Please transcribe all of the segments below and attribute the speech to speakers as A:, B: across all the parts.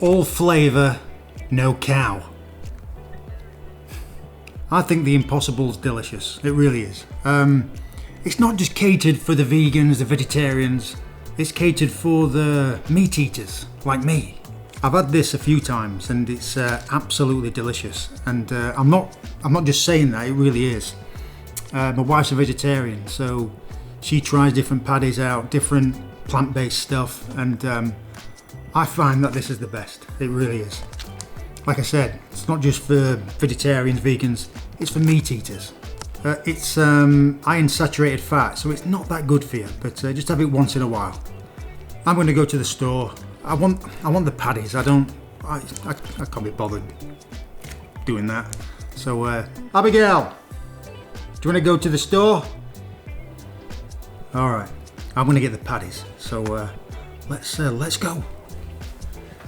A: All flavour, no cow. I think the Impossible's delicious. It really is. It's not just catered for the vegans, the vegetarians. It's catered for the meat eaters, like me. I've had this a few times and it's absolutely delicious. And I'm not just saying that, it really is. My wife's a vegetarian, so she tries different patties out, different plant-based stuff, and I find that this is the best. It really is. Like I said, it's not just for vegetarians, vegans, it's for meat eaters. It's iron saturated fat, so it's not that good for you, but just have it once in a while. I'm going to go to the store. I want the patties. I can't be bothered doing that. So Abigail, do you want to go to the store? All right, I'm going to get the patties. So let's go.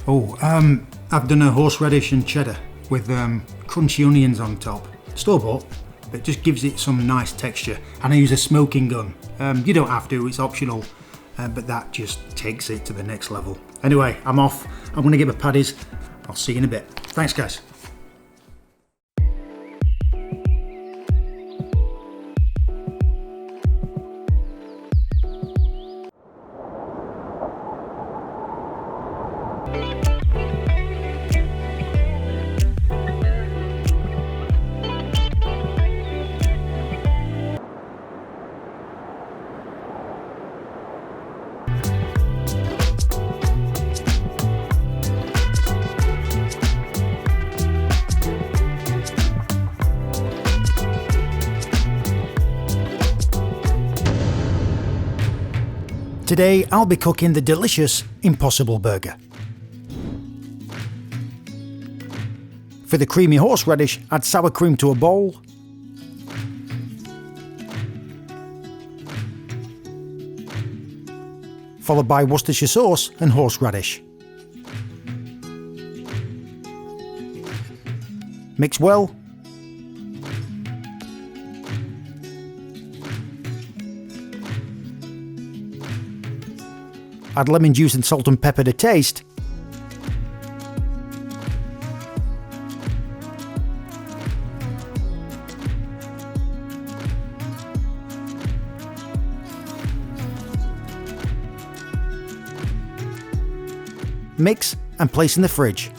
A: Oh, I've done a horseradish and cheddar with crunchy onions on top. Store-bought, but it just gives it some nice texture. And I use a smoking gun. You don't have to, it's optional, but that just takes it to the next level. Anyway, I'm off. I'm going to get my patties. I'll see you in a bit. Thanks, guys. Today I'll be cooking the delicious Impossible Burger. For the creamy horseradish, add sour cream to a bowl, followed by Worcestershire sauce and horseradish. Mix well. Add lemon juice and salt and pepper to taste. Mix and place in the fridge.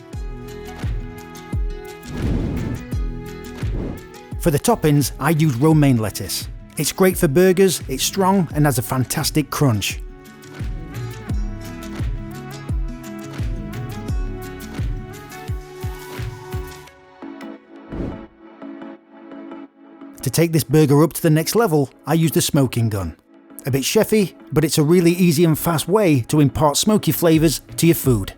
A: For the toppings, I use romaine lettuce. It's great for burgers, it's strong and has a fantastic crunch. To take this burger up to the next level, I used a smoking gun. A bit chefy, but it's a really easy and fast way to impart smoky flavours to your food.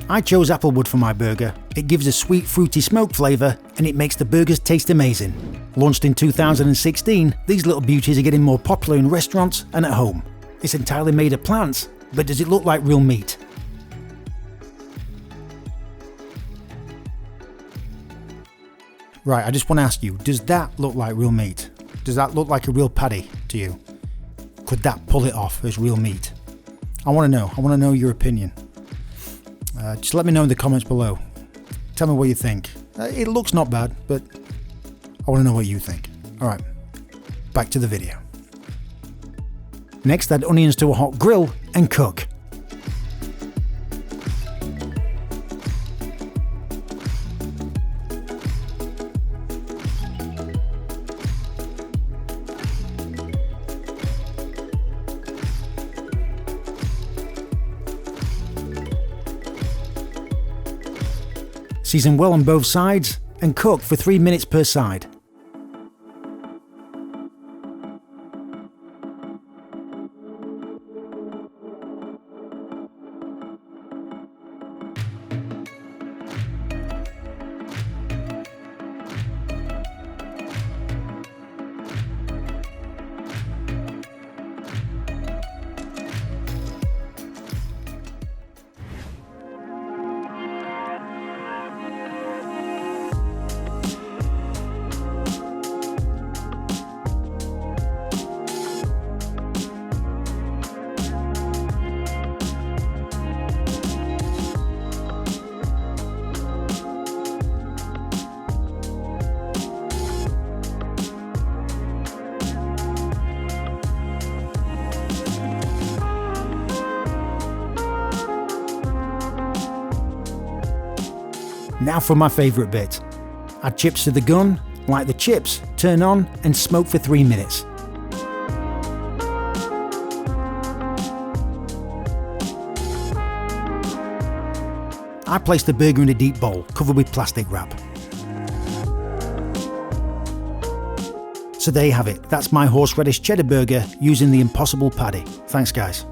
A: I chose applewood for my burger. It gives a sweet fruity smoke flavour and it makes the burgers taste amazing. Launched in 2016, these little beauties are getting more popular in restaurants and at home. It's entirely made of plants, but does it look like real meat? Right, I just want to ask you, does that look like real meat? Does that look like a real patty to you? Could that pull it off as real meat? I want to know your opinion. Just let me know in the comments below. Tell me what you think. It looks not bad, but I want to know what you think. Alright, back to the video. Next, add onions to a hot grill and cook. Season well on both sides and cook for 3 minutes per side. Now for my favourite bit. Add chips to the gun, light the chips, turn on and smoke for 3 minutes. I place the burger in a deep bowl covered with plastic wrap. So there you have it, that's my horseradish cheddar burger using the Impossible Paddy. Thanks guys.